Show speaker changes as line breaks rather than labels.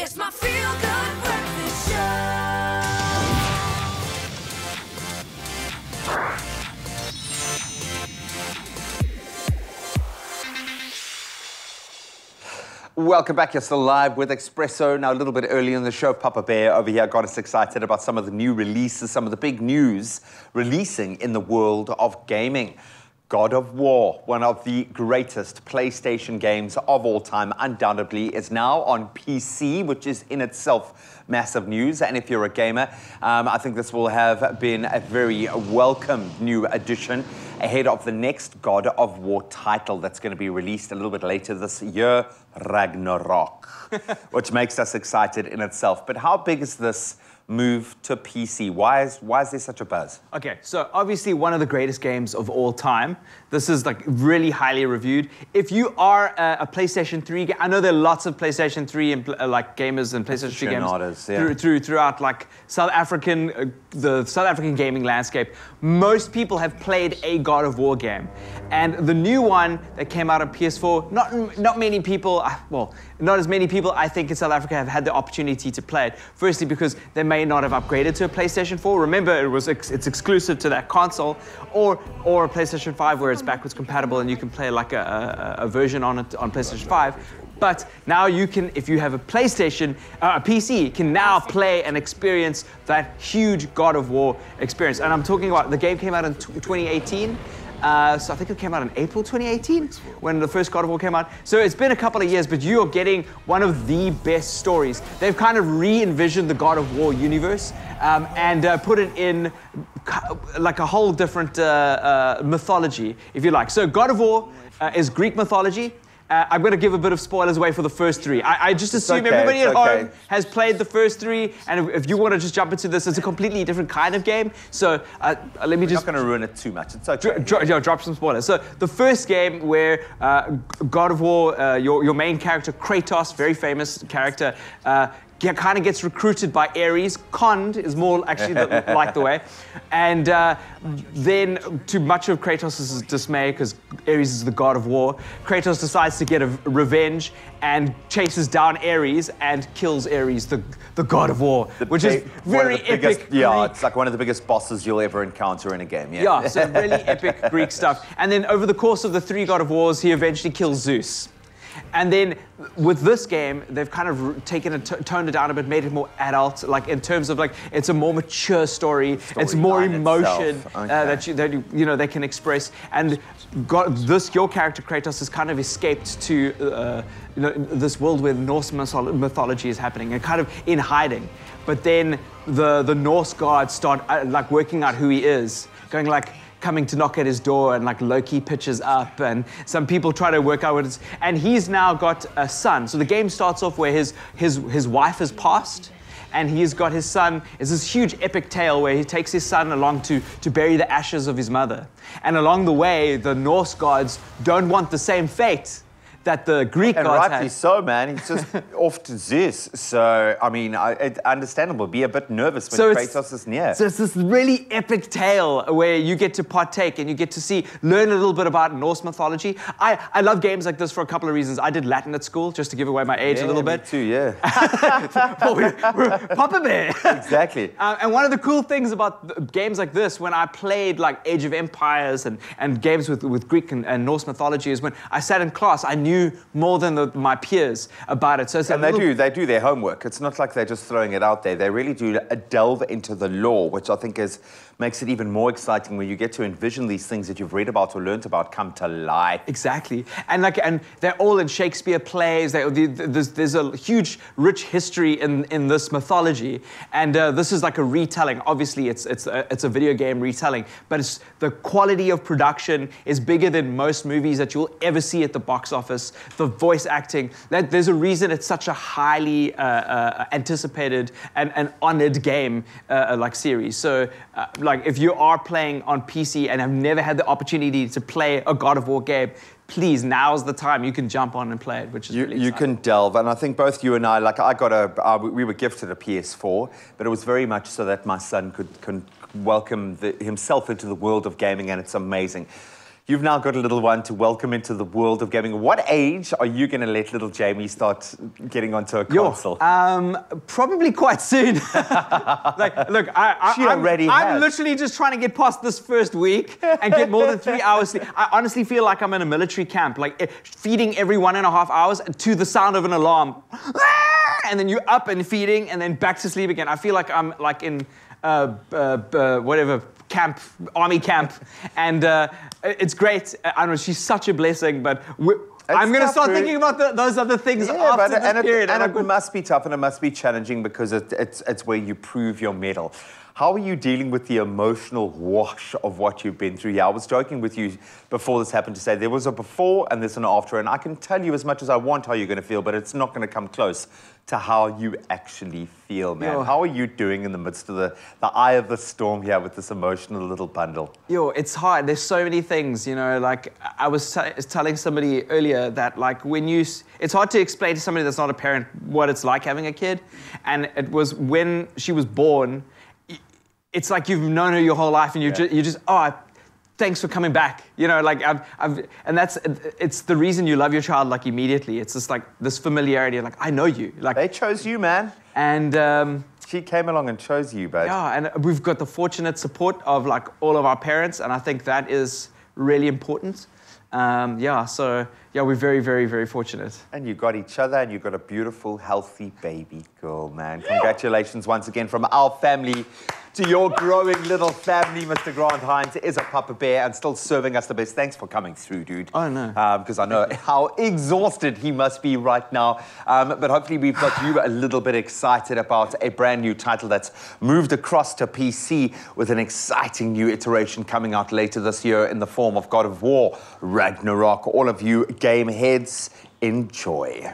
It's my feel-good breakfast show.
Welcome back. You're still live with Expresso. Now, a little bit early in the show, Papa Bear over here got us excited about some of the new releases, some of the big news releasing in the world of gaming. God of War, one of the greatest PlayStation games of all time, undoubtedly, is now on PC, which is in itself massive news. And if you're a gamer, I think this will have been a very welcome new addition ahead of the next God of War title that's going to be released a little bit later this year, Ragnarok, which makes us excited in itself. But how big is this move to PC? Why is there such a buzz?
Okay, so obviously one of the greatest games of all time. This is like really highly reviewed. If you are a PlayStation 3, I know there are lots of PlayStation 3 and like gamers and PlayStation 3 games throughout like the South African gaming landscape. Most people have played a God of War game, and the new one that came out on PS4, not many people, well, not as many people I think in South Africa have had the opportunity to play it. Firstly, because they may not have upgraded to a PlayStation 4. Remember, it's exclusive to that console, or a PlayStation 5 where it's backwards compatible and you can play like a version on it on PlayStation 5. But now you can, if you have a PlayStation, a PC, can now play and experience that huge God of War experience. And I'm talking about, the game came out in 2018. So I think it came out in April 2018 when the first God of War came out. So it's been a couple of years, but you are getting one of the best stories. They've kind of re-envisioned the God of War universe and put it in like a whole different mythology, if you like. So God of War is Greek mythology. I'm going to give a bit of spoilers away for the first three. I just assume everybody at home has played the first three, and if you want to just jump into this, it's a completely different kind of game. So let me just...
We're not going to ruin it too much. It's okay.
Drop some spoilers. So the first game where God of War, your main character, Kratos, very famous character, kind of gets recruited by Ares. Conned is more actually like the way. And then, to much of Kratos' dismay, because Ares is the god of war, Kratos decides to get a revenge and chases down Ares and kills Ares, the god of war, which is very epic.
Yeah, it's like one of the biggest bosses you'll ever encounter in a game.
Yeah, so really epic Greek stuff. And then over the course of the three God of Wars, he eventually kills Zeus. And then with this game, they've kind of taken it, toned it down a bit, made it more adult, like in terms of like, it's a more mature story. It's more emotion that you know they can express. And your character Kratos has kind of escaped to this world where Norse mythology is happening and kind of in hiding. But then the Norse gods start like working out who he is, going like, coming to knock at his door, and like Loki pitches up, and some people try to work out what it's, and he's now got a son. So the game starts off where his wife has passed, and he's got his son. It's this huge epic tale where he takes his son along to bury the ashes of his mother. And along the way, the Norse gods don't want the same fate that the Greek gods had.
And rightly so, man. He's just off to Zeus. So, I mean, it's understandable. Be a bit nervous when Kratos is near.
So it's this really epic tale where you get to partake and you get to learn a little bit about Norse mythology. I love games like this for a couple of reasons. I did Latin at school, just to give away my age a little bit.
Me too, yeah.
we're Papa Bear.
Exactly.
And one of the cool things about games like this, when I played like Age of Empires and games with Greek and Norse mythology, is when I sat in class, I knew more than my peers about it. So it's
they do their homework. It's not like they're just throwing it out there. They really do delve into the lore, which I think makes it even more exciting when you get to envision these things that you've read about or learned about come to life.
Exactly. And they're all in Shakespeare plays. There's a huge, rich history in this mythology. And this is like a retelling. Obviously, it's a video game retelling, but the quality of production is bigger than most movies that you'll ever see at the box office. The voice acting, there's a reason it's such a highly anticipated and honored game like series. So like if you are playing on PC and have never had the opportunity to play a God of War game, please, now's the time. You can jump on and play it, which is really exciting.
You can delve, and I think both you and I, like we were gifted a PS4, but it was very much so that my son could welcome himself into the world of gaming, and it's amazing. You've now got a little one to welcome into the world of gaming. What age are you going to let little Jamie start getting onto a console?
Probably quite soon. Look, I'm literally just trying to get past this first week and get more than 3 hours sleep. I honestly feel like I'm in a military camp, like feeding every 1.5 hours to the sound of an alarm. And then you're up and feeding and then back to sleep again. I feel like I'm like in whatever camp, army camp, and it's great. I know she's such a blessing, but I'm going to start thinking about those other things after this period.
And it must be tough and it must be challenging because it's where you prove your mettle. How are you dealing with the emotional wash of what you've been through? Yeah, I was joking with you before this happened to say there was a before and there's an after, and I can tell you as much as I want how you're going to feel, but it's not going to come close to how you actually feel, man.
Yo.
How are you doing in the midst of the eye of the storm here with this emotional little bundle?
Yo, it's hard. There's so many things, you know, like I was telling somebody earlier that like it's hard to explain to somebody that's not a parent what it's like having a kid. And it was when she was born, it's like you've known her your whole life and you just thanks for coming back. You know, like it's the reason you love your child like immediately. It's just like this familiarity, like I know you. Like
they chose you, man.
And
she came along and chose you, babe.
Yeah, and we've got the fortunate support of like all of our parents, and I think that is really important. We're very, very, very fortunate.
And you got each other, and you got a beautiful, healthy baby girl, man. Congratulations once again from our family to your growing little family. Mr. Grant Hines is a Papa Bear and still serving us the best. Thanks for coming through, dude.
Oh, no.
Because I know how exhausted he must be right now. But hopefully we've got you a little bit excited about a brand new title that's moved across to PC with an exciting new iteration coming out later this year in the form of God of War, Ragnarok. All of you game heads, enjoy.